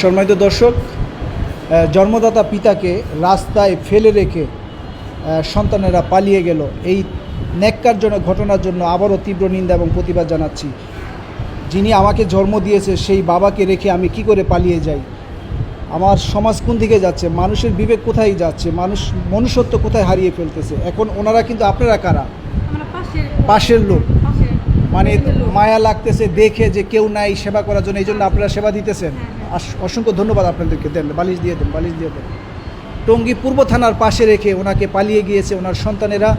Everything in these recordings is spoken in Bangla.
সম্মানিত দর্শক, জন্মদাতা পিতাকে রাস্তায় ফেলে রেখে সন্তানেরা পালিয়ে গেল, এই ন্যাক্কারজনক ঘটনার জন্য আবারও তীব্র নিন্দা এবং প্রতিবাদ জানাচ্ছি। যিনি আমাকে জন্ম দিয়েছে সেই বাবাকে রেখে আমি কি করে পালিয়ে যাই? আমার সমাজ কোন দিকে যাচ্ছে? মানুষের বিবেক কোথায় যাচ্ছে? মনুষ্যত্ব কোথায় হারিয়ে ফেলতেছে? এখন ওনারা কিন্তু আপনারা কারা? পাশের লোক, মানে মায়া লাগতেছে দেখে যে কেউ নাই সেবা করার জন্য, এই জন্য আপনারা সেবা দিতেছেন। অসংখ্য ধন্যবাদ আপনাদেরকে। দেন, বালিশ দিয়ে দেন, বালিশ দিয়ে দেন। টঙ্গী পূর্ব থানার পাশে রেখে ওনাকে পালিয়ে গিয়েছে ওনার সন্তানেরা।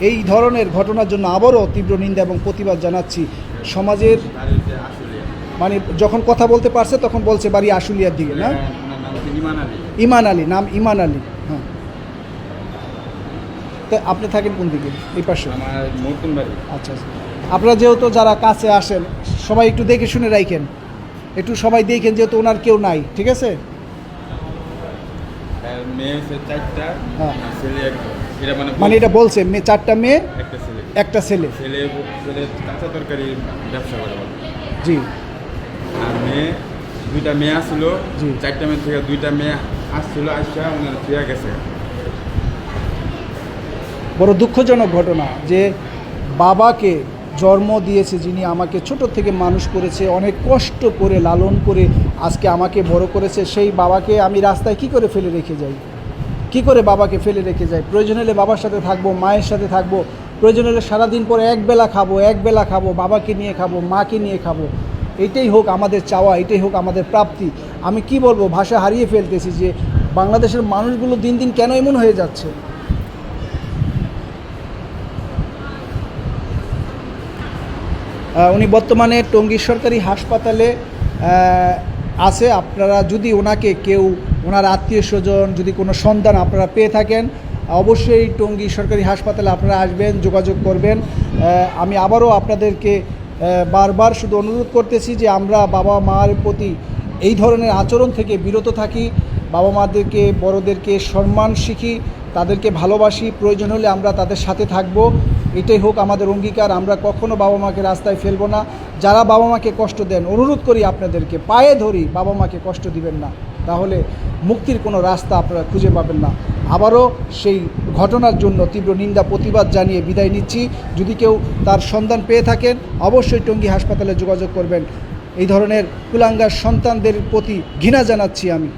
এই ধরনের ঘটনার জন্য আবারও তীব্র নিন্দা এবং প্রতিবাদ জানাচ্ছি। সমাজের মানে যখন কথা বলতে পারছে তখন বলছে বাড়ি আশুলিয়ার দিকে, না? ইমান আলী, নাম ইমান আলী। হ্যাঁ, তো আপনি থাকেন কোন দিকে? এই পাশে। আচ্ছা, আপনারা যেহেতু যারা কাছে আসেন সবাই একটু দেখে শুনে রাখেন, একটু সবাই দেখেন, যেহেতু ওনার কেউ নাই। ঠিক আছে? মানে এটা বলছে মেয়ে, 4টা মেয়ে, একটা ছেলে। জি। আর মেয়ে 2টা মেয়ে আসছিল, 4টা মেয়ে থেকে 2টা মেয়ে আসছিল, আসছে ওনারা ফিরে গেছে। বড় দুঃখজনক ঘটনা যে বাবাকে জন্ম দিয়েছে, যিনি আমাকে ছোট থেকে মানুষ করেছে, অনেক কষ্ট করে লালন করে আজকে আমাকে বড় করেছে, সেই বাবাকে আমি রাস্তায় কি করে ফেলে রেখে যাই? কি করে বাবাকে ফেলে রেখে যাই? প্রয়োজন হলে বাবার সাথে থাকবো, মায়ের সাথে থাকবো, প্রয়োজন হলে সারাদিন পরে একবেলা খাবো, বাবাকে নিয়ে খাবো, মাকে নিয়ে খাবো। এটাই হোক আমাদের চাওয়া, এটাই হোক আমাদের প্রাপ্তি। আমি কি বলবো, ভাষা হারিয়ে ফেলতেছি যে বাংলাদেশের মানুষগুলো দিন দিন কেন এমন হয়ে যাচ্ছে। উনি বর্তমানে টঙ্গী সরকারি হাসপাতালে আছে। আপনারা যদি ওনাকে কেউ, ওনার আত্মীয় স্বজন, যদি কোনো সন্তান আপনারা পেয়ে থাকেন, অবশ্যই টঙ্গী সরকারি হাসপাতালে আপনারা আসবেন, যোগাযোগ করবেন। আমি আবারও আপনাদেরকে বারবার শুধু অনুরোধ করতেছি যে আমরা বাবা মার প্রতি এই ধরনের আচরণ থেকে বিরত থাকি, বাবা মাদেরকে, বড়দেরকে সম্মান শিখি, তাদেরকে ভালোবাসি, প্রয়োজন হলে আমরা তাদের সাথে থাকব। এটাই হোক আমাদের অঙ্গীকার। আমরা কখনো বাবা মাকে রাস্তায় ফেলবো না। যারা বাবা মাকে কষ্ট দেন, অনুরোধ করি আপনাদেরকে, পায়ে ধরি, বাবা মাকে কষ্ট দিবেন না, তাহলে মুক্তির কোনো রাস্তা আপনারা খুঁজে পাবেন না। আবারও সেই ঘটনার জন্য তীব্র নিন্দা প্রতিবাদ জানিয়ে বিদায় নিচ্ছি। যদি কেউ তার সন্তান পেয়ে থাকেন অবশ্যই টঙ্গী হাসপাতালে যোগাযোগ করবেন। এই ধরনের কুলাঙ্গার সন্তানদের প্রতি ঘৃণা জানাচ্ছি আমি।